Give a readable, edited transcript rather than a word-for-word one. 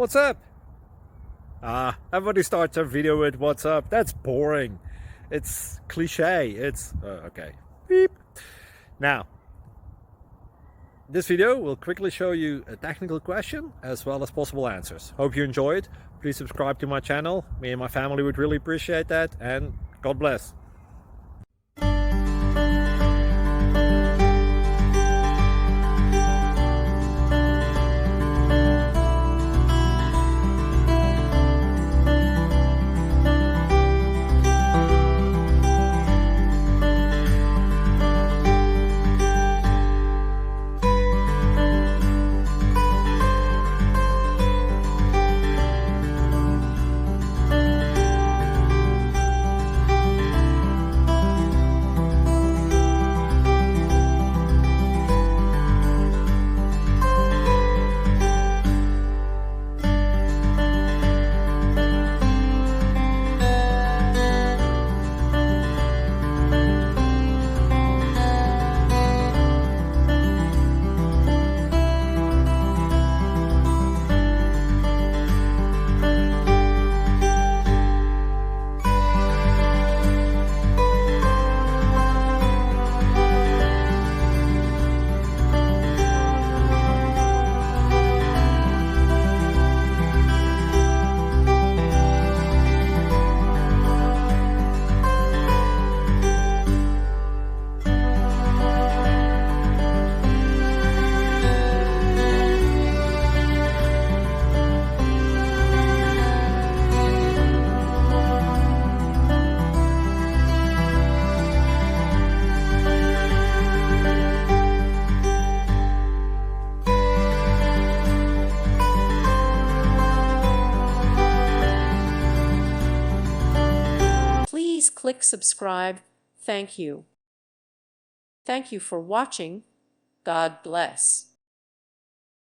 What's up? Everybody starts their video with what's up. That's boring. It's cliche. It's okay. Beep. Now, this video will quickly show you a technical question as well as possible answers. Hope you enjoyed. Please subscribe to my channel. Me and my family would really appreciate that, and God bless. Please click subscribe. Thank you. Thank you for watching. God bless.